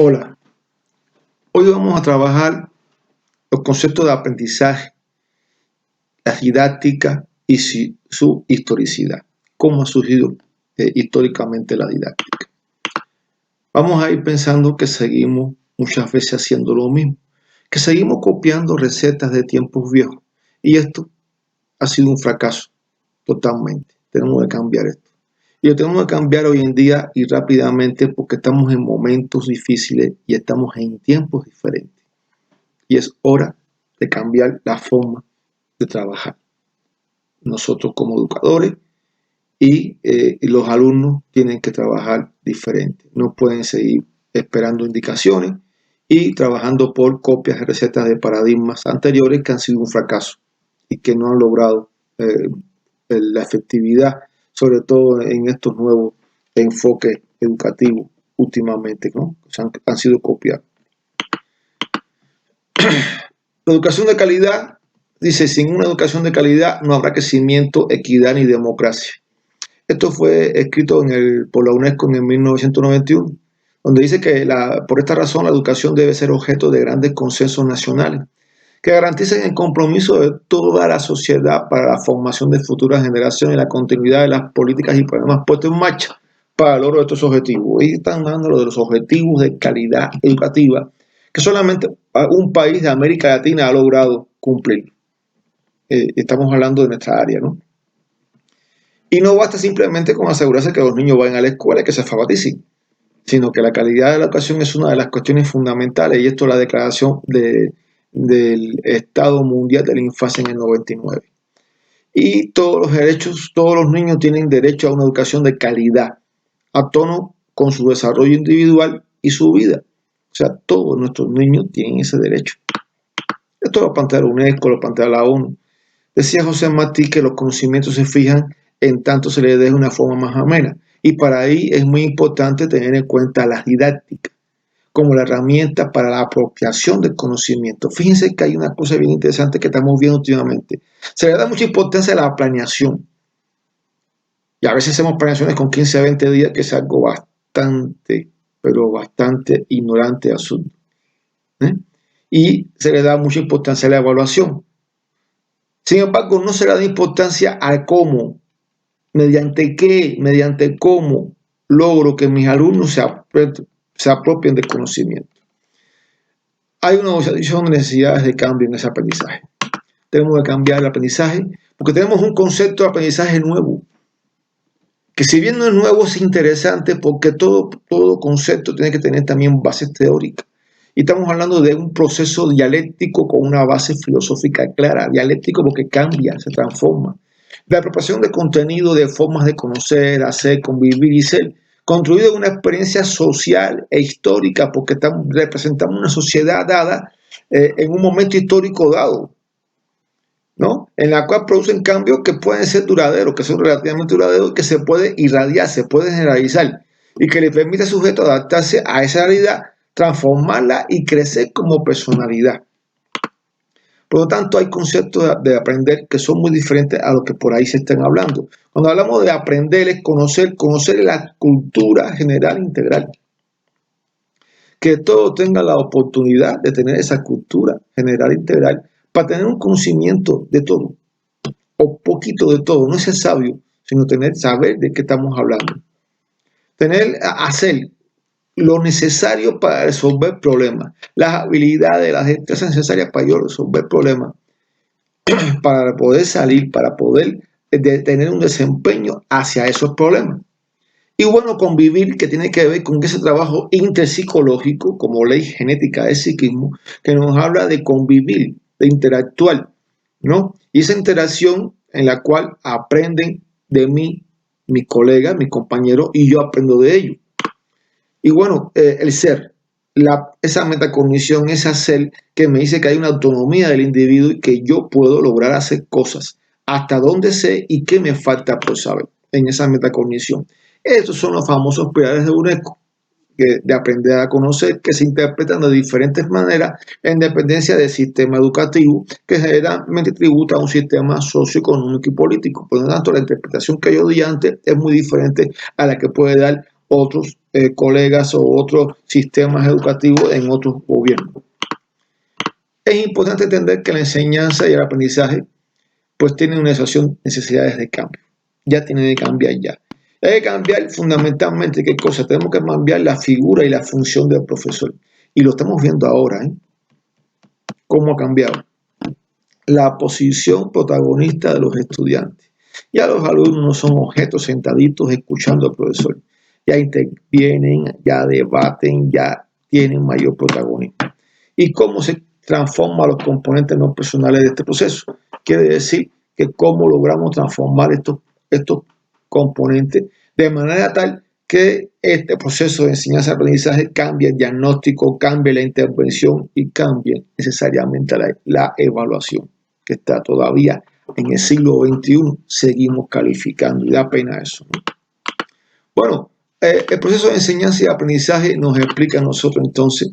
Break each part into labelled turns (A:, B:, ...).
A: Hola, hoy vamos a trabajar los conceptos de aprendizaje, la didáctica y su historicidad, cómo ha surgido históricamente la didáctica. Vamos a ir pensando que seguimos muchas veces haciendo lo mismo, que seguimos copiando recetas de tiempos viejos y esto ha sido un fracaso totalmente. Tenemos que cambiar esto. Y lo tenemos que cambiar hoy en día y rápidamente porque estamos en momentos difíciles y estamos en tiempos diferentes. Y es hora de cambiar la forma de trabajar. Nosotros como educadores y los alumnos tienen que trabajar diferente. No pueden seguir esperando indicaciones y trabajando por copias de recetas de paradigmas anteriores que han sido un fracaso y que no han logrado la efectividad, sobre todo en estos nuevos enfoques educativos últimamente, ¿no? Han sido copiados. La educación de calidad, dice, sin una educación de calidad no habrá crecimiento, equidad ni democracia. Esto fue escrito por la UNESCO en 1991, donde dice que por esta razón la educación debe ser objeto de grandes consensos nacionales que garanticen el compromiso de toda la sociedad para la formación de futuras generaciones y la continuidad de las políticas y programas puestos en marcha para el logro de estos objetivos. Ahí están hablando de los objetivos de calidad educativa que solamente un país de América Latina ha logrado cumplir. Estamos hablando de nuestra área, ¿no? Y no basta simplemente con asegurarse que los niños vayan a la escuela y que se alfabeticen, sino que la calidad de la educación es una de las cuestiones fundamentales, y esto es la declaración del Estado Mundial de la Infancia en el 99. Y todos los derechos, todos los niños tienen derecho a una educación de calidad, a tono con su desarrollo individual y su vida. O sea, todos nuestros niños tienen ese derecho. Esto lo plantea la UNESCO, lo plantea la ONU. Decía José Martí que los conocimientos se fijan en tanto se les dé una forma más amena. Y para ahí es muy importante tener en cuenta las didácticas como la herramienta para la apropiación del conocimiento. Fíjense que hay una cosa bien interesante que estamos viendo últimamente. Se le da mucha importancia a la planeación. Y a veces hacemos planeaciones con 15 a 20 días, que es algo bastante, pero bastante ignorante, absurdo. Y se le da mucha importancia a la evaluación. Sin embargo, no se le da importancia al cómo, mediante qué, mediante cómo logro que mis alumnos se apropien del conocimiento. Hay una observación de necesidades de cambio en ese aprendizaje. Tenemos que cambiar el aprendizaje porque tenemos un concepto de aprendizaje nuevo, que si bien no es nuevo, es interesante porque todo concepto tiene que tener también bases teóricas. Y estamos hablando de un proceso dialéctico con una base filosófica clara, dialéctico porque cambia, se transforma. La apropiación de contenido, de formas de conocer, hacer, convivir y ser, construido en una experiencia social e histórica, porque representamos una sociedad dada en un momento histórico dado, ¿no? En la cual producen cambios que pueden ser duraderos, que son relativamente duraderos, que se puede irradiar, se puede generalizar y que le permite al sujeto adaptarse a esa realidad, transformarla y crecer como personalidad. Por lo tanto, hay conceptos de aprender que son muy diferentes a los que por ahí se están hablando. Cuando hablamos de aprender es conocer la cultura general integral. Que todos tengan la oportunidad de tener esa cultura general integral para tener un conocimiento de todo, o poquito de todo. No es ser sabio, sino saber de qué estamos hablando. Hacer lo necesario para resolver problemas, las habilidades, las destrezas necesarias para yo resolver problemas, para poder salir, para poder tener un desempeño hacia esos problemas. Y bueno, convivir, que tiene que ver con ese trabajo interpsicológico, como ley genética del psiquismo, que nos habla de convivir, de interactuar, ¿no? Y esa interacción en la cual aprenden de mí, mis colegas, mis compañeros, y yo aprendo de ellos. Y bueno, el ser, esa metacognición, ese ser que me dice que hay una autonomía del individuo y que yo puedo lograr hacer cosas, hasta dónde sé y qué me falta por saber en esa metacognición. Estos son los famosos pilares de UNESCO, de aprender a conocer, que se interpretan de diferentes maneras en dependencia del sistema educativo, que generalmente tributa a un sistema socioeconómico y político. Por lo tanto, la interpretación que yo di antes es muy diferente a la que puede dar otros colegas o otros sistemas educativos en otros gobiernos. Es importante entender que la enseñanza y el aprendizaje pues tienen una necesidades de cambio. Ya tienen que cambiar ya. Hay que cambiar fundamentalmente qué cosa. Tenemos que cambiar la figura y la función del profesor. Y lo estamos viendo ahora, ¿eh? ¿Cómo ha cambiado? La posición protagonista de los estudiantes. Ya los alumnos no son objetos sentaditos escuchando al profesor. Ya intervienen, ya debaten, ya tienen mayor protagonismo. ¿Y cómo se transforma los componentes no personales de este proceso? Quiere decir que cómo logramos transformar estos componentes de manera tal que este proceso de enseñanza-aprendizaje cambie el diagnóstico, cambie la intervención y cambie necesariamente la evaluación, que está todavía en el siglo XXI, seguimos calificando y da pena eso, ¿no? Bueno, el proceso de enseñanza y aprendizaje nos explica a nosotros entonces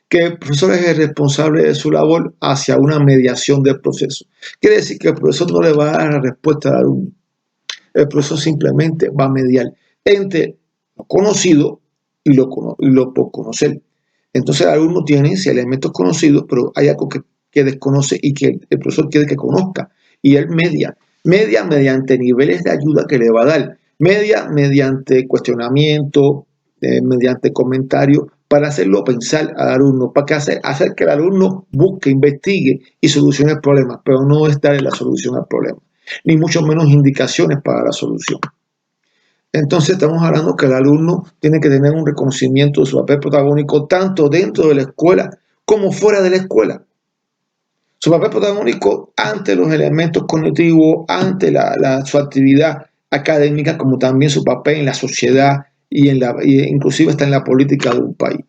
A: que el profesor es el responsable de su labor hacia una mediación del proceso. Quiere decir que el profesor no le va a dar la respuesta al alumno. El profesor simplemente va a mediar entre lo conocido y lo por conocer. Entonces el alumno tiene elementos conocidos, pero hay algo que desconoce y que el profesor quiere que conozca. Y él media mediante niveles de ayuda que le va a dar, media mediante cuestionamiento, mediante comentarios, para hacerlo pensar al alumno, para que hacer que el alumno busque, investigue y solucione el problema, pero no es darle la solución al problema, ni mucho menos indicaciones para la solución. Entonces estamos hablando que el alumno tiene que tener un reconocimiento de su papel protagónico tanto dentro de la escuela como fuera de la escuela. Su papel protagónico ante los elementos cognitivos, ante su actividad académica, como también su papel en la sociedad y inclusive está en la política de un país.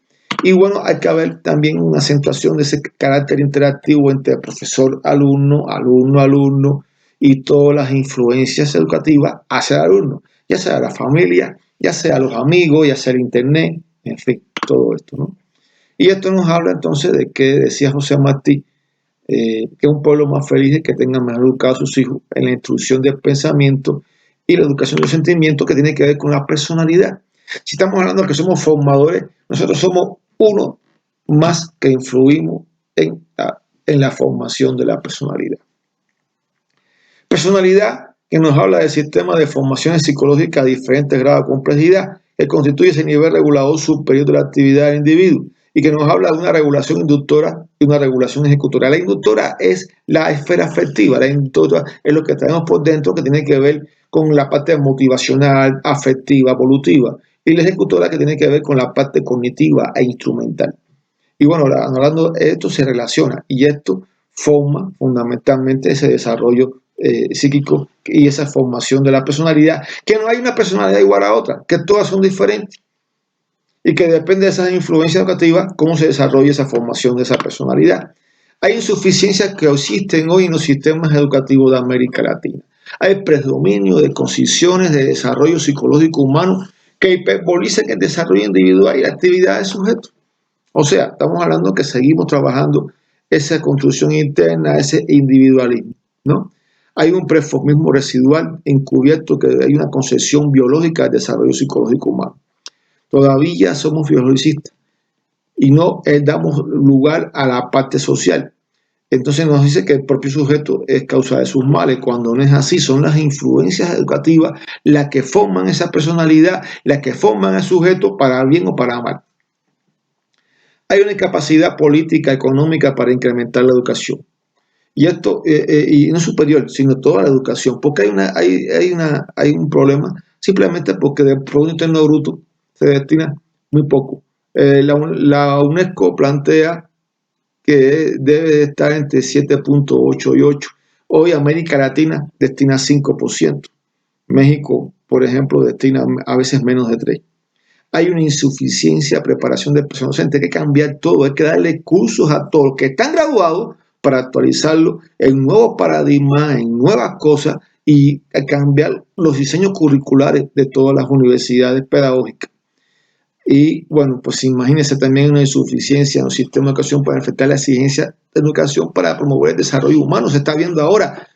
A: Y bueno, hay que haber también una acentuación de ese carácter interactivo entre profesor, alumno, alumno y todas las influencias educativas hacia el alumno, ya sea la familia, ya sea los amigos, ya sea el internet, en fin, todo esto, ¿no? Y esto nos habla entonces de que decía José Martí, que un pueblo más feliz es que tenga mejor educados a sus hijos en la instrucción del pensamiento y la educación del sentimiento, que tiene que ver con la personalidad. Si estamos hablando de que somos formadores, nosotros somos uno más que influimos en la formación de la personalidad. Personalidad que nos habla del sistema de formaciones psicológicas a diferentes grados de complejidad, que constituye ese nivel regulador superior de la actividad del individuo, y que nos habla de una regulación inductora y una regulación ejecutora. La inductora es la esfera afectiva, la inductora es lo que traemos por dentro, que tiene que ver con la parte motivacional, afectiva, evolutiva, y la ejecutora que tiene que ver con la parte cognitiva e instrumental. Y bueno, hablando de esto se relaciona, y esto forma fundamentalmente ese desarrollo psíquico y esa formación de la personalidad, que no hay una personalidad igual a otra, que todas son diferentes. Y que depende de esas influencias educativas, cómo se desarrolla esa formación de esa personalidad. Hay insuficiencias que existen hoy en los sistemas educativos de América Latina. Hay predominio de condiciones de desarrollo psicológico humano que hiperbolizan el desarrollo individual y la actividad del sujeto. O sea, estamos hablando que seguimos trabajando esa construcción interna, ese individualismo, ¿no? Hay un preformismo residual encubierto, que hay una concepción biológica del desarrollo psicológico humano. Todavía somos biologicistas y no damos lugar a la parte social. Entonces nos dice que el propio sujeto es causa de sus males, cuando no es así. Son las influencias educativas las que forman esa personalidad, las que forman al sujeto para bien o para mal. Hay una incapacidad política, económica para incrementar la educación. Y esto, y no superior, sino toda la educación, porque hay un problema, simplemente porque del Producto Interno Bruto se destina muy poco. La UNESCO plantea que debe estar entre 7.8 y 8. Hoy América Latina destina 5%. México, por ejemplo, destina a veces menos de 3%. Hay una insuficiencia de preparación del personal docente. Hay que cambiar todo, hay que darle cursos a todos los que están graduados para actualizarlo en nuevos paradigmas, en nuevas cosas, y cambiar los diseños curriculares de todas las universidades pedagógicas. Y bueno, pues imagínense también una insuficiencia en el sistema de educación para enfrentar la exigencia de educación para promover el desarrollo humano. Se está viendo ahora,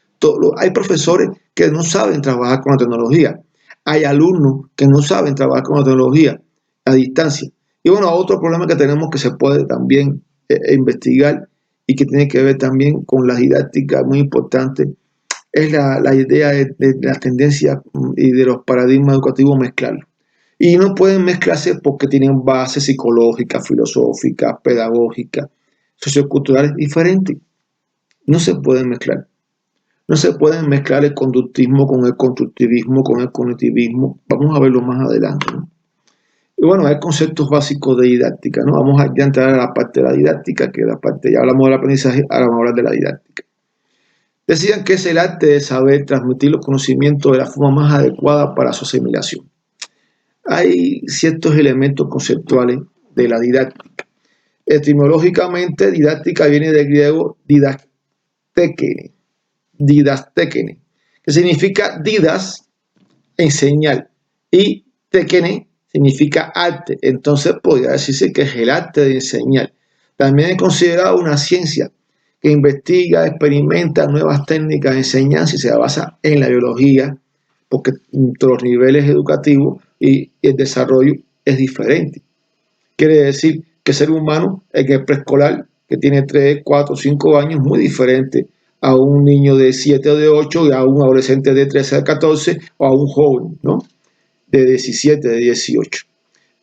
A: hay profesores que no saben trabajar con la tecnología. hay alumnos que no saben trabajar con la tecnología a distancia. Y bueno, otro problema que tenemos que se puede también investigar y que tiene que ver también con la didáctica muy importante es la idea de las tendencias y de los paradigmas educativos mezclarlos. Y no pueden mezclarse porque tienen bases psicológicas, filosóficas, pedagógicas, socioculturales diferentes. No se pueden mezclar. No se pueden mezclar el conductismo con el constructivismo, con el cognitivismo. Vamos a verlo más adelante, ¿no? Y bueno, hay conceptos básicos de didáctica, ¿no? Vamos a ya entrar a la parte de la didáctica, que es la parte, ya hablamos del aprendizaje, ahora vamos a hablar de la didáctica. Decían que es el arte de saber transmitir los conocimientos de la forma más adecuada para su asimilación. Hay ciertos elementos conceptuales de la didáctica. Etimológicamente, didáctica viene del griego didastekene, que significa didas, enseñar, y tekene significa arte. Entonces podría decirse que es el arte de enseñar. También es considerado una ciencia que investiga, experimenta nuevas técnicas de enseñanza y se basa en la biología, porque entre los niveles educativos y el desarrollo es diferente. Quiere decir que el ser humano en el preescolar, que tiene 3, 4, 5 años, es muy diferente a un niño de 7 o de 8, y a un adolescente de 13 a 14, o a un joven, ¿no?, de 17, de 18.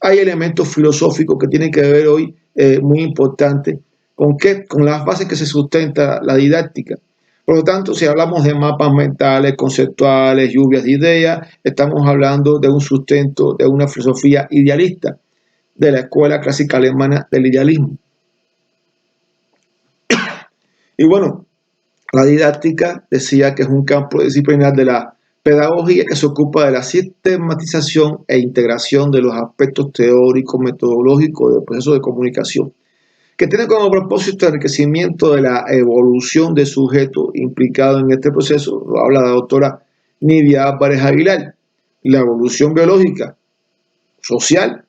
A: Hay elementos filosóficos que tienen que ver hoy muy importantes con las bases que se sustenta la didáctica. Por lo tanto, si hablamos de mapas mentales, conceptuales, lluvias de ideas, estamos hablando de un sustento, de una filosofía idealista, de la escuela clásica alemana del idealismo. Y bueno, la didáctica decía que es un campo disciplinar de la pedagogía que se ocupa de la sistematización e integración de los aspectos teóricos, metodológicos del proceso de comunicación, que tiene como propósito el enriquecimiento de la evolución del sujeto implicado en este proceso. Lo habla la doctora Nidia Álvarez Aguilar. La evolución biológica, social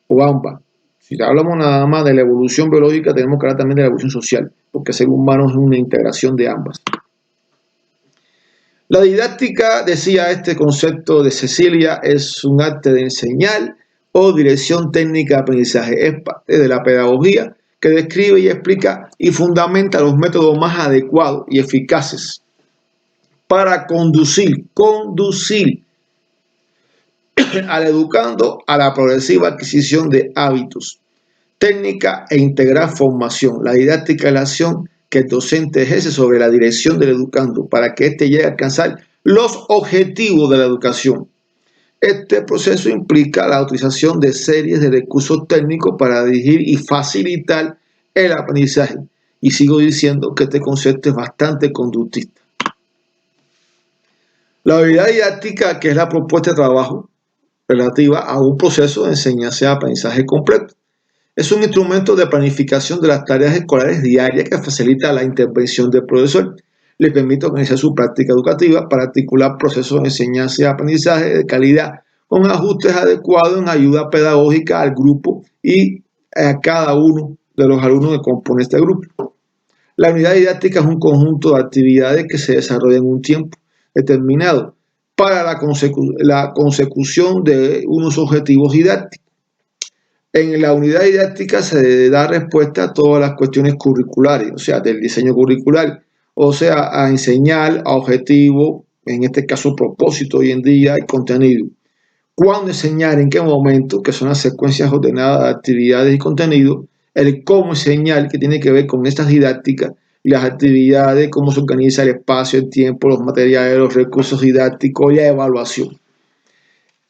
A: o ambas. Si hablamos nada más de la evolución biológica, tenemos que hablar también de la evolución social, porque el ser humano es una integración de ambas. La didáctica, decía este concepto de Cecilia, es un arte de enseñar o dirección técnica de aprendizaje. Es parte de la pedagogía que describe y explica y fundamenta los métodos más adecuados y eficaces para conducir al educando a la progresiva adquisición de hábitos, técnica e integrar formación. La didáctica es la acción que el docente ejerce sobre la dirección del educando para que éste llegue a alcanzar los objetivos de la educación. Este proceso implica la utilización de series de recursos técnicos para dirigir y facilitar el aprendizaje. Y sigo diciendo que este concepto es bastante conductista. La habilidad didáctica, que es la propuesta de trabajo relativa a un proceso de enseñanza y aprendizaje completo, es un instrumento de planificación de las tareas escolares diarias que facilita la intervención del profesor. Le permite organizar su práctica educativa para articular procesos de enseñanza y aprendizaje de calidad con ajustes adecuados en ayuda pedagógica al grupo y a cada uno de los alumnos que componen este grupo. La unidad didáctica es un conjunto de actividades que se desarrollan en un tiempo determinado para la consecución de unos objetivos didácticos. En la unidad didáctica se da respuesta a todas las cuestiones curriculares, o sea, del diseño curricular, o sea, a enseñar, a objetivo, en este caso propósito hoy en día, y contenido. ¿Cuándo enseñar? ¿En qué momento? Que son las secuencias ordenadas de actividades y contenidos. El cómo enseñar, que tiene que ver con estas didácticas, y las actividades, cómo se organiza el espacio, el tiempo, los materiales, los recursos didácticos y la evaluación.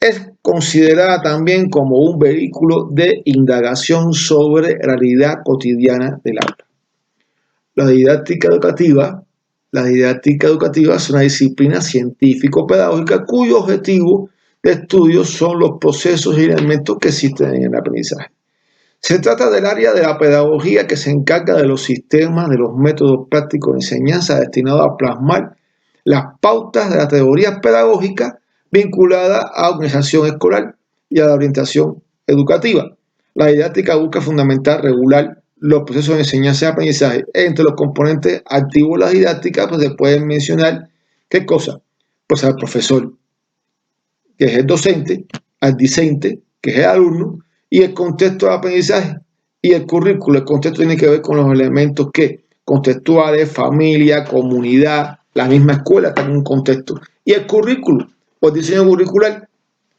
A: Es considerada también como un vehículo de indagación sobre la realidad cotidiana del aula. La didáctica educativa es una disciplina científico-pedagógica cuyo objetivo de estudio son los procesos y elementos que existen en el aprendizaje. Se trata del área de la pedagogía que se encarga de los sistemas, de los métodos prácticos de enseñanza destinados a plasmar las pautas de las teorías pedagógicas vinculadas a la organización escolar y a la orientación educativa. La didáctica busca fundamentar, regular los procesos de enseñanza y aprendizaje. Entre los componentes activos de la didáctica, pues se pueden mencionar, ¿qué cosa? Pues al profesor, que es el docente, al discente, que es el alumno, y el contexto de aprendizaje y el currículo. El contexto tiene que ver con los elementos que contextuales, familia, comunidad, la misma escuela está en un contexto. Y el currículo, o el diseño curricular,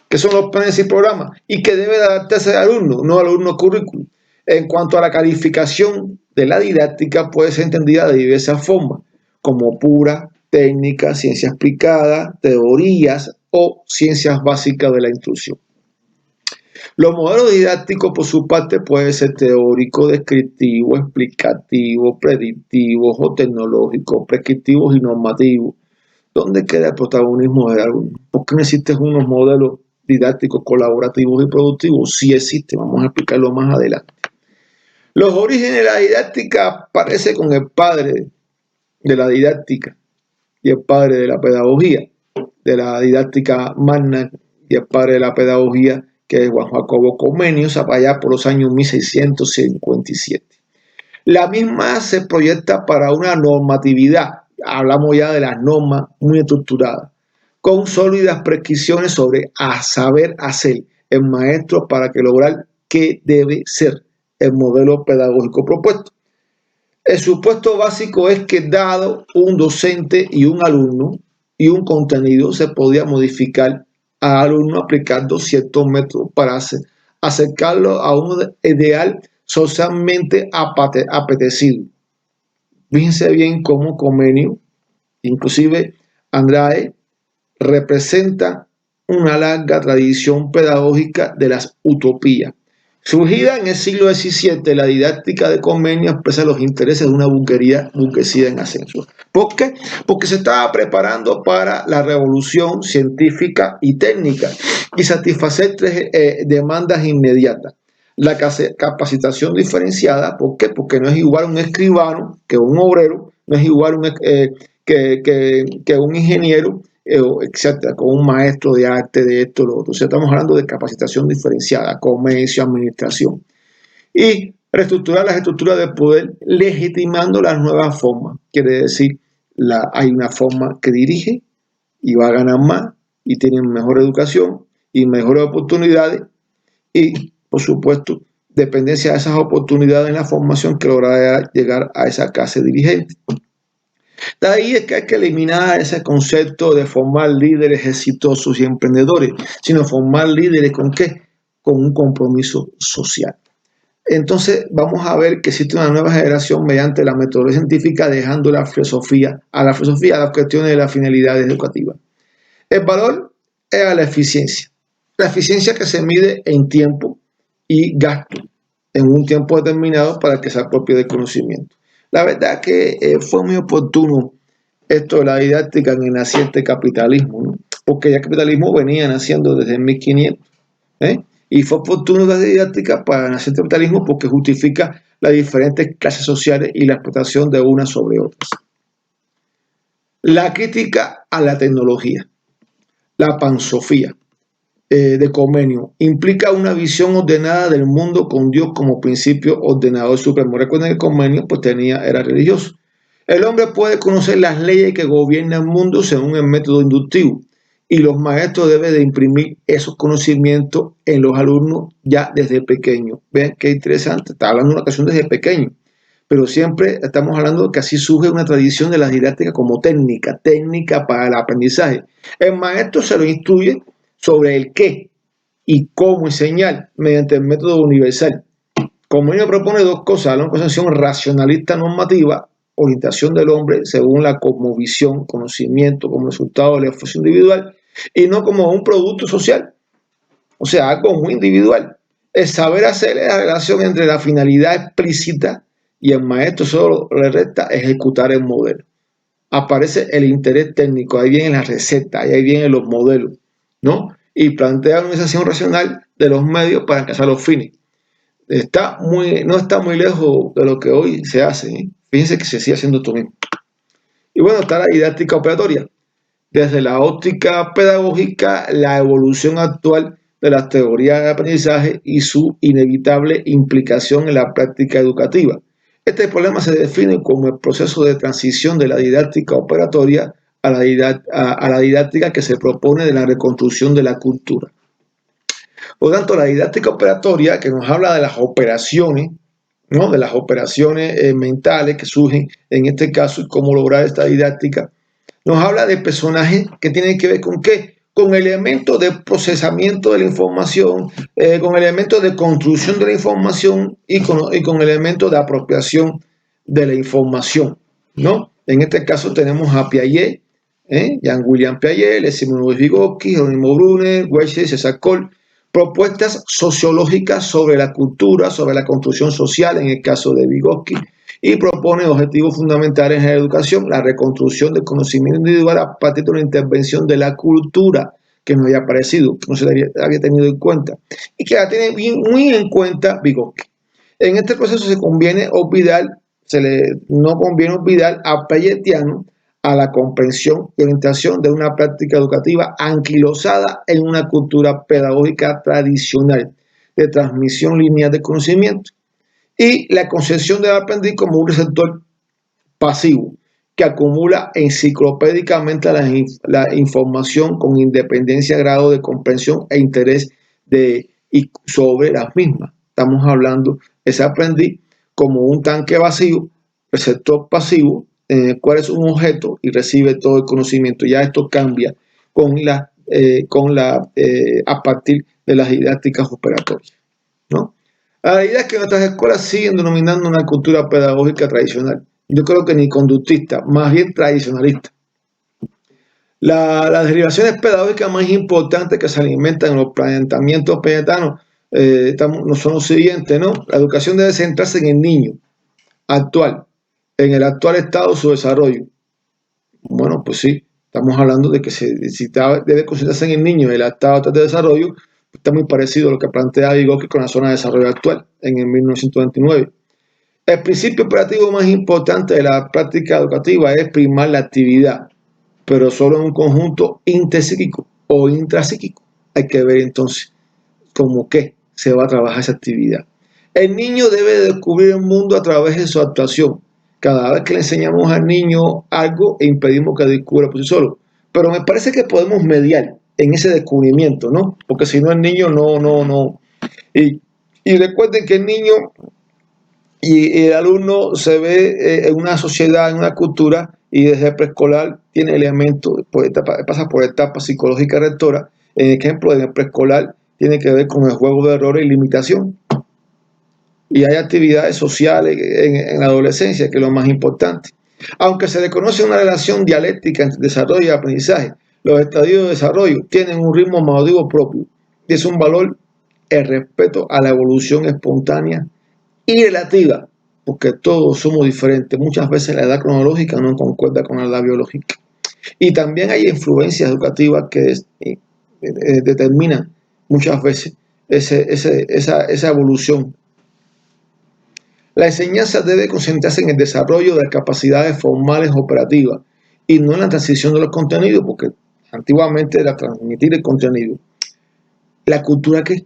A: que son los planes y programas, y que debe adaptarse al alumno, no al alumno currículo. En cuanto a la calificación de la didáctica, puede ser entendida de diversas formas, como pura, técnica, ciencia aplicada, teorías o ciencias básicas de la instrucción. Los modelos didácticos, por su parte, pueden ser teóricos, descriptivos, explicativos, predictivos o tecnológicos, prescriptivos y normativos. ¿Dónde queda el protagonismo del alumno? ¿Por qué no existen unos modelos didácticos colaborativos y productivos? Sí existen, vamos a explicarlo más adelante. Los orígenes de la didáctica aparecen con el padre de la didáctica y el padre de la pedagogía, de la didáctica magna y el padre de la pedagogía, que es Juan Jacobo Comenius, allá por los años 1657. La misma se proyecta para una normatividad, hablamos ya de las normas muy estructuradas, con sólidas prescripciones sobre a saber hacer el maestro para que lograr qué debe ser el modelo pedagógico propuesto. El supuesto básico es que dado un docente y un alumno y un contenido, se podía modificar al alumno aplicando ciertos métodos para acercarlo a un ideal socialmente apetecido. Fíjense bien cómo Comenius, inclusive Andrade, representa una larga tradición pedagógica de las utopías. Surgida en el siglo XVII, la didáctica de Comenius expresa los intereses de una burguesía en ascenso. ¿Por qué? Porque se estaba preparando para la revolución científica y técnica y satisfacer tres demandas inmediatas. La capacitación diferenciada, ¿por qué? Porque no es igual un escribano que un obrero, no es igual que un ingeniero, etcétera, con un maestro de arte, de esto, lo otro. O sea, estamos hablando de capacitación diferenciada, comercio, administración. Y reestructurar las estructuras de poder, legitimando las nuevas formas. Quiere decir, hay una forma que dirige y va a ganar más y tiene mejor educación y mejores oportunidades y, por supuesto, dependencia de esas oportunidades en la formación que logrará llegar a esa clase dirigente. De ahí es que hay que eliminar ese concepto de formar líderes exitosos y emprendedores, sino formar líderes ¿con qué? Con un compromiso social. Entonces vamos a ver que existe una nueva generación mediante la metodología científica, dejando a la filosofía, a las cuestiones de las finalidades educativas. El valor es a la eficiencia que se mide en tiempo y gasto en un tiempo determinado para que se apropie del conocimiento. La verdad que fue muy oportuno esto de la didáctica en el naciente capitalismo, ¿no? Porque ya el capitalismo venía naciendo desde 1500, ¿eh? Y fue oportuno la didáctica para el naciente capitalismo porque justifica las diferentes clases sociales y la explotación de unas sobre otras. La crítica a la tecnología, la pansofía de Comenius, implica una visión ordenada del mundo con Dios como principio ordenador supremo. Recuerden que Comenius pues, era religioso. El hombre puede conocer las leyes que gobiernan el mundo según el método inductivo y los maestros deben de imprimir esos conocimientos en los alumnos ya desde pequeños. Vean qué interesante, está hablando de una ocasión desde pequeño, pero siempre estamos hablando de que así surge una tradición de la didáctica como técnica para el aprendizaje. El maestro se lo instruye sobre el qué y cómo enseñar mediante el método universal. Comenius propone dos cosas, una concepción racionalista normativa, orientación del hombre según la cosmovisión, conocimiento como resultado del esfuerzo individual y no como un producto social, o sea, algo muy individual. El saber hacer es la relación entre la finalidad explícita y el maestro solo le resta ejecutar el modelo. Aparece el interés técnico, ahí vienen las recetas, ahí vienen los modelos, ¿no? Y plantea una organización racional de los medios para alcanzar los fines. No está muy lejos de lo que hoy se hace, ¿eh? Fíjense que se sigue haciendo esto mismo. Y bueno, está la didáctica operatoria. Desde la óptica pedagógica, la evolución actual de las teorías de aprendizaje y su inevitable implicación en la práctica educativa. Este problema se define como el proceso de transición de la didáctica operatoria a la didáctica que se propone de la reconstrucción de la cultura. Por lo tanto, la didáctica operatoria, que nos habla de las operaciones, ¿no? De las operaciones mentales que surgen en este caso y cómo lograr esta didáctica, nos habla de personajes que tienen que ver con qué, con elementos de procesamiento de la información, con elementos de construcción de la información y con elementos de apropiación de la información, ¿no? En este caso tenemos a Piaget, Jean-William Piaget, Leszek Vygotsky, Jerónimo Brunner, Weiss, César Cole, propuestas sociológicas sobre la cultura, sobre la construcción social, en el caso de Vygotsky, y propone objetivos fundamentales en la educación, la reconstrucción del conocimiento individual a partir de una intervención de la cultura que no había aparecido, que no se había tenido en cuenta, y que la tiene muy en cuenta Vygotsky. En este proceso no conviene olvidar a Payetiano, a la comprensión y orientación de una práctica educativa anquilosada en una cultura pedagógica tradicional de transmisión lineal de conocimiento y la concepción del aprendiz como un receptor pasivo que acumula enciclopédicamente la información con independencia, grado de comprensión e interés y sobre las mismas. Estamos hablando de ese aprendiz como un tanque vacío, receptor pasivo, en el cual es un objeto y recibe todo el conocimiento. Ya esto cambia a partir de las didácticas operatorias, ¿no? La idea es que nuestras escuelas siguen denominando una cultura pedagógica tradicional. Yo creo que ni conductista, más bien tradicionalista. Las derivaciones pedagógicas más importantes que se alimentan en los planteamientos payetanos no son los siguientes, ¿no? La educación debe centrarse en el niño actual, en el actual estado de su desarrollo. Bueno, pues sí, estamos hablando de que debe concentrarse en el niño, el estado de desarrollo. Está muy parecido a lo que plantea Vygotsky con la zona de desarrollo actual en el 1929. El principio operativo más importante de la práctica educativa es primar la actividad, pero solo en un conjunto interpsíquico o intrapsíquico. Hay que ver entonces cómo qué se va a trabajar esa actividad. El niño debe descubrir el mundo a través de su actuación. Cada vez que le enseñamos al niño algo e impedimos que descubra por sí solo. Pero me parece que podemos mediar en ese descubrimiento, ¿no? Porque si no, el niño no. Y recuerden que el niño y el alumno se ve en una sociedad, en una cultura, y desde preescolar tiene elementos, pasa por etapas psicológicas rectoras. En ejemplo, en el preescolar tiene que ver con el juego de errores y limitación. Y hay actividades sociales en la adolescencia, que es lo más importante. Aunque se reconoce una relación dialéctica entre desarrollo y aprendizaje, los estadios de desarrollo tienen un ritmo madurativo propio. Y es un valor el respeto a la evolución espontánea y relativa, porque todos somos diferentes. Muchas veces la edad cronológica no concuerda con la edad biológica. Y también hay influencias educativas que determinan muchas veces esa evolución. La enseñanza debe concentrarse en el desarrollo de capacidades formales operativas y no en la transición de los contenidos, porque antiguamente era transmitir el contenido. ¿La cultura qué?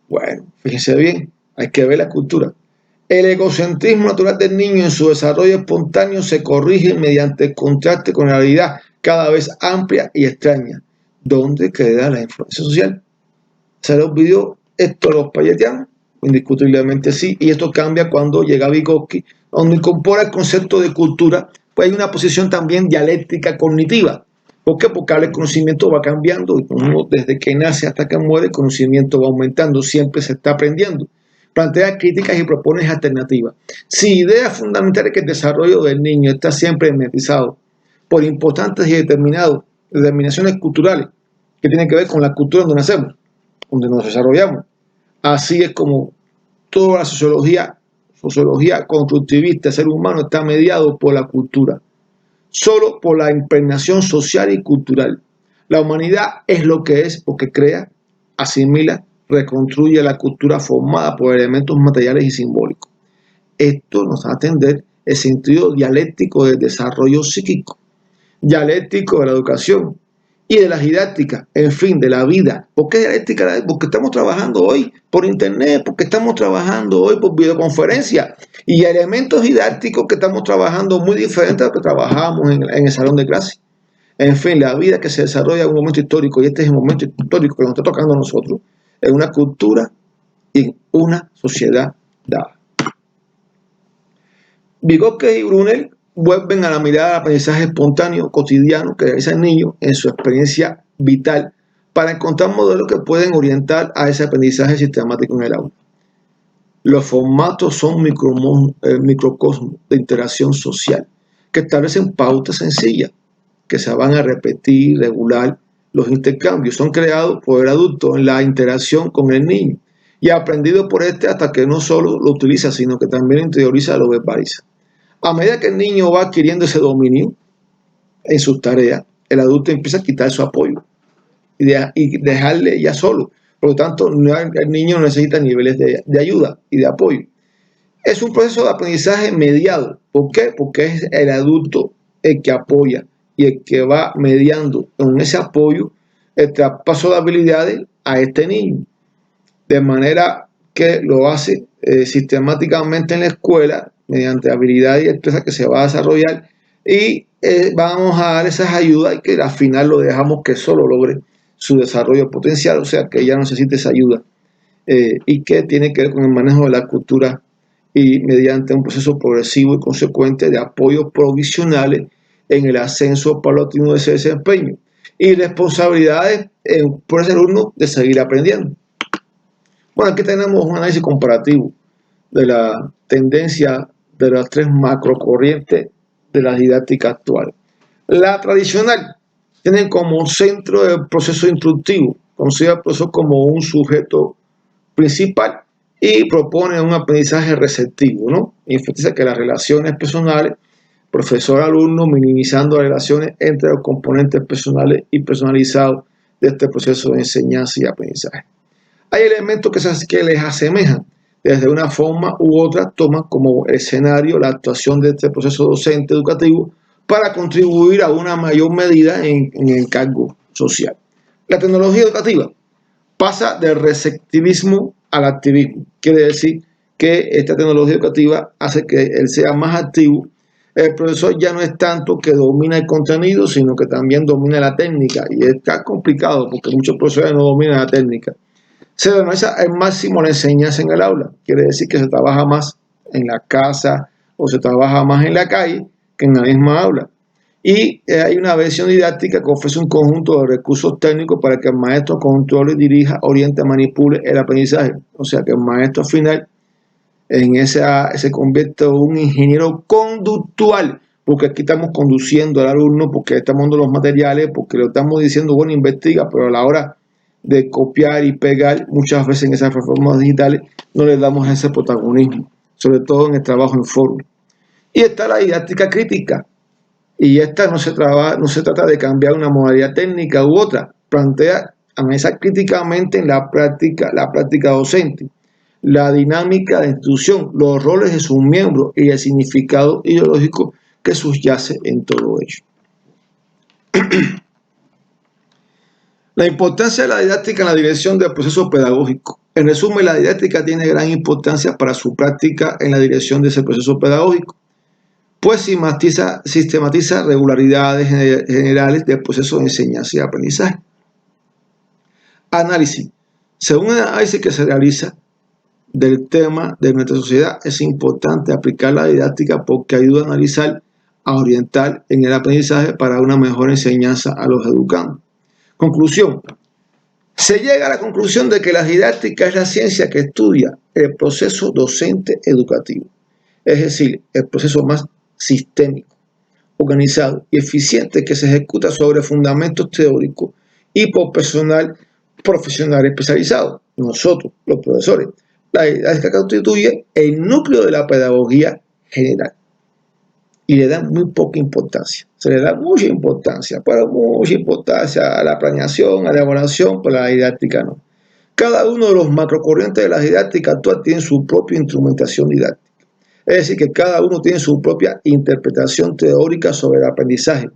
A: Bueno, fíjense bien, hay que ver la cultura. El egocentrismo natural del niño en su desarrollo espontáneo se corrige mediante el contraste con la realidad cada vez amplia y extraña. ¿Dónde queda la influencia social? ¿Se les olvidó esto a los payetianos? Indiscutiblemente sí, y esto cambia cuando llega Vygotsky, donde incorpora el concepto de cultura, pues hay una posición también dialéctica cognitiva. ¿Por qué? Porque el conocimiento va cambiando y uno, desde que nace hasta que muere, el conocimiento va aumentando, siempre se está aprendiendo. Plantea críticas y propone alternativas. Si idea fundamental es que el desarrollo del niño está siempre mimetizado por importantes y determinaciones culturales que tienen que ver con la cultura donde nacemos, donde nos desarrollamos. Así es como toda la sociología constructivista del ser humano está mediado por la cultura, solo por la impregnación social y cultural. La humanidad es lo que es porque crea, asimila, reconstruye la cultura formada por elementos materiales y simbólicos. Esto nos va a atender el sentido dialéctico del desarrollo psíquico, dialéctico de la educación y de las didácticas, en fin, de la vida. ¿Por qué didáctica? Porque estamos trabajando hoy por internet, porque estamos trabajando hoy por videoconferencia y elementos didácticos que estamos trabajando muy diferentes a lo que trabajábamos en el salón de clase. En fin, la vida que se desarrolla en un momento histórico, y este es el momento histórico que nos está tocando a nosotros, en una cultura y en una sociedad dada. Vygotsky y Brunel vuelven a la mirada al aprendizaje espontáneo cotidiano que realiza el niño en su experiencia vital para encontrar modelos que pueden orientar a ese aprendizaje sistemático en el aula. Los formatos son microcosmos de interacción social que establecen pautas sencillas que se van a repetir, regular. Los intercambios son creados por el adulto en la interacción con el niño y aprendido por este hasta que no solo lo utiliza, sino que también interioriza y lo verbaliza. A medida que el niño va adquiriendo ese dominio en sus tareas, el adulto empieza a quitar su apoyo y dejarle ya solo. Por lo tanto, el niño no necesita niveles de ayuda y de apoyo. Es un proceso de aprendizaje mediado. ¿Por qué? Porque es el adulto el que apoya y el que va mediando con ese apoyo el traspaso de habilidades a este niño. De manera que lo hace sistemáticamente en la escuela, mediante habilidades y destrezas que se va a desarrollar y vamos a dar esas ayudas y que al final lo dejamos que solo logre su desarrollo potencial, o sea que ya no necesita esa ayuda y que tiene que ver con el manejo de la cultura y mediante un proceso progresivo y consecuente de apoyos provisionales en el ascenso paulatino de ese desempeño y responsabilidades por ese alumno de seguir aprendiendo. Bueno, aquí tenemos un análisis comparativo de la tendencia de las tres macrocorrientes de la didáctica actual. La tradicional tiene como centro el proceso instructivo, considera el profesor como un sujeto principal y propone un aprendizaje receptivo, ¿no? Enfatiza que las relaciones personales, profesor-alumno, minimizando las relaciones entre los componentes personales y personalizados de este proceso de enseñanza y aprendizaje. Hay elementos que les asemejan, desde una forma u otra toman como escenario la actuación de este proceso docente educativo para contribuir a una mayor medida en el cargo social. La tecnología educativa pasa del receptivismo al activismo. Quiere decir que esta tecnología educativa hace que él sea más activo. El profesor ya no es tanto que domina el contenido, sino que también domina la técnica. Y está complicado porque muchos profesores no dominan la técnica. Se organiza al máximo la enseñanza en el aula. Quiere decir que se trabaja más en la casa o se trabaja más en la calle que en la misma aula. Y hay una versión didáctica que ofrece un conjunto de recursos técnicos para que el maestro controle, dirija, oriente, manipule el aprendizaje. O sea que el maestro final se convierte en un ingeniero conductual, porque aquí estamos conduciendo al alumno, porque estamos dando los materiales, porque le estamos diciendo, bueno, investiga, pero a la hora de copiar y pegar, muchas veces en esas plataformas digitales no le damos ese protagonismo, sobre todo en el trabajo en foro. Y está la didáctica crítica, y esta no se trata de cambiar una modalidad técnica u otra, plantea analizar críticamente en la práctica docente, la dinámica de institución, los roles de sus miembros y el significado ideológico que subyace en todo ello. La importancia de la didáctica en la dirección del proceso pedagógico. En resumen, la didáctica tiene gran importancia para su práctica en la dirección de ese proceso pedagógico, pues sistematiza regularidades generales del proceso de enseñanza y aprendizaje. Análisis. Según el análisis que se realiza del tema de nuestra sociedad, es importante aplicar la didáctica porque ayuda a analizar, a orientar en el aprendizaje para una mejor enseñanza a los educandos. Conclusión. Se llega a la conclusión de que la didáctica es la ciencia que estudia el proceso docente educativo, es decir, el proceso más sistémico, organizado y eficiente que se ejecuta sobre fundamentos teóricos y por personal profesional especializado, nosotros, los profesores. La didáctica constituye el núcleo de la pedagogía general y le da muy poca importancia. Se le da mucha importancia, pero mucha importancia a la planeación, a la evaluación, pero a la didáctica no. Cada uno de los macrocorrientes de la didáctica actual tiene su propia instrumentación didáctica. Es decir, que cada uno tiene su propia interpretación teórica sobre el aprendizaje.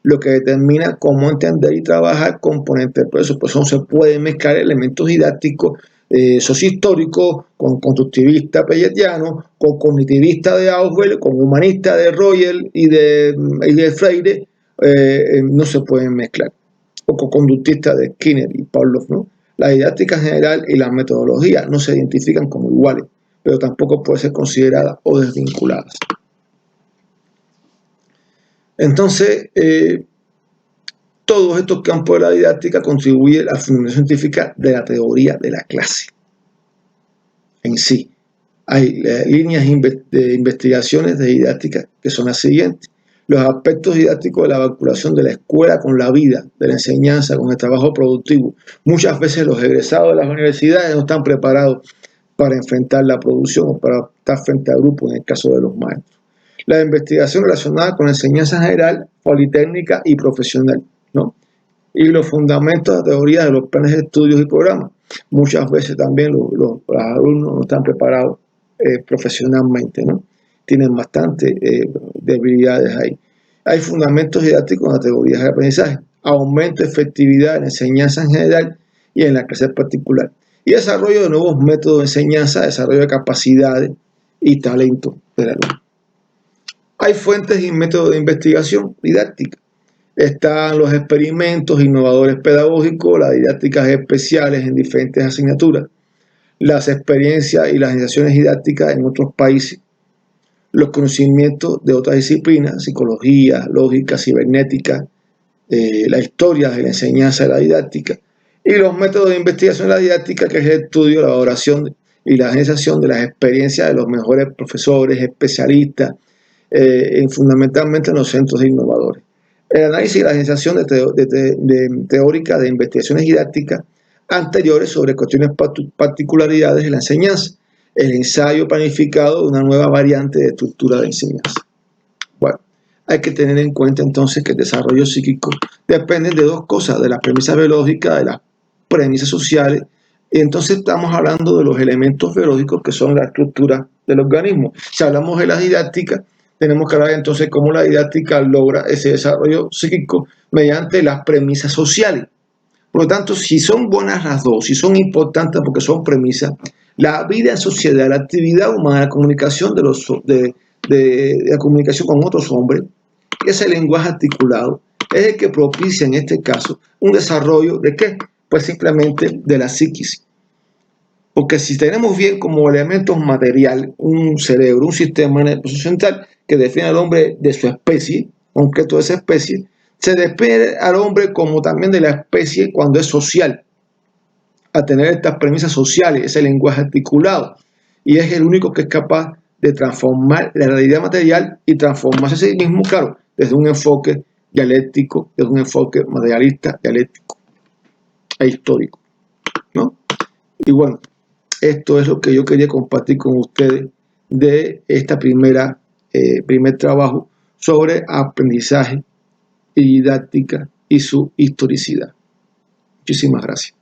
A: lo que determina cómo entender y trabajar componentes del proceso. Por eso no se pueden mezclar elementos didácticos sociohistóricos con constructivista pelletiano, con cognitivista de Auswell, con humanista de Royal y de Freire, no se pueden mezclar, o con conductista de Skinner y Pavlov, ¿no? La didáctica general y las metodologías no se identifican como iguales, pero tampoco pueden ser consideradas o desvinculadas. Entonces, todos estos campos de la didáctica contribuyen a la fundamentación científica de la teoría de la clase en sí. Hay líneas de investigaciones de didáctica que son las siguientes. Los aspectos didácticos de la vinculación de la escuela con la vida, de la enseñanza, con el trabajo productivo. Muchas veces los egresados de las universidades no están preparados para enfrentar la producción o para estar frente a grupos, en el caso de los maestros. La investigación relacionada con la enseñanza general, politécnica y profesional, ¿no? Y los fundamentos de la teoría de los planes de estudios y programas. Muchas veces también los alumnos no están preparados profesionalmente, ¿no? Tienen bastante debilidades ahí. Hay fundamentos didácticos en las teorías de aprendizaje, aumento de efectividad en la enseñanza en general y en la clase particular, y desarrollo de nuevos métodos de enseñanza, desarrollo de capacidades y talento del alumno. Hay fuentes y métodos de investigación didáctica. Están los experimentos innovadores pedagógicos, las didácticas especiales en diferentes asignaturas, las experiencias y las iniciaciones didácticas en otros países, los conocimientos de otras disciplinas, psicología, lógica, cibernética, la historia de la enseñanza de la didáctica, y los métodos de investigación de la didáctica, que es el estudio, la elaboración y la organización de las experiencias de los mejores profesores, especialistas, fundamentalmente en los centros innovadores. El análisis y la organización teórica de investigaciones didácticas anteriores sobre cuestiones particularidades de la enseñanza, el ensayo planificado de una nueva variante de estructura de enseñanza. Bueno, hay que tener en cuenta entonces que el desarrollo psíquico depende de dos cosas, de las premisas biológicas, de las premisas sociales, y entonces estamos hablando de los elementos biológicos que son la estructura del organismo. Si hablamos de la didáctica, tenemos que hablar entonces cómo la didáctica logra ese desarrollo psíquico mediante las premisas sociales. Por lo tanto, si son buenas las dos, si son importantes porque son premisas, la vida en sociedad, la actividad humana, la comunicación de la comunicación con otros hombres, ese lenguaje articulado, es el que propicia en este caso un desarrollo de ¿qué? Pues simplemente de la psiquis. Porque si tenemos bien como elemento material un cerebro, un sistema nervioso central que define al hombre de su especie, aunque toda esa especie, se define al hombre como también de la especie cuando es social, a tener estas premisas sociales, ese lenguaje articulado, y es el único que es capaz de transformar la realidad material y transformarse a sí mismo, claro, desde un enfoque dialéctico, desde un enfoque materialista, dialéctico e histórico, ¿no? Y bueno, esto es lo que yo quería compartir con ustedes de esta primer trabajo sobre aprendizaje y didáctica y su historicidad. Muchísimas gracias.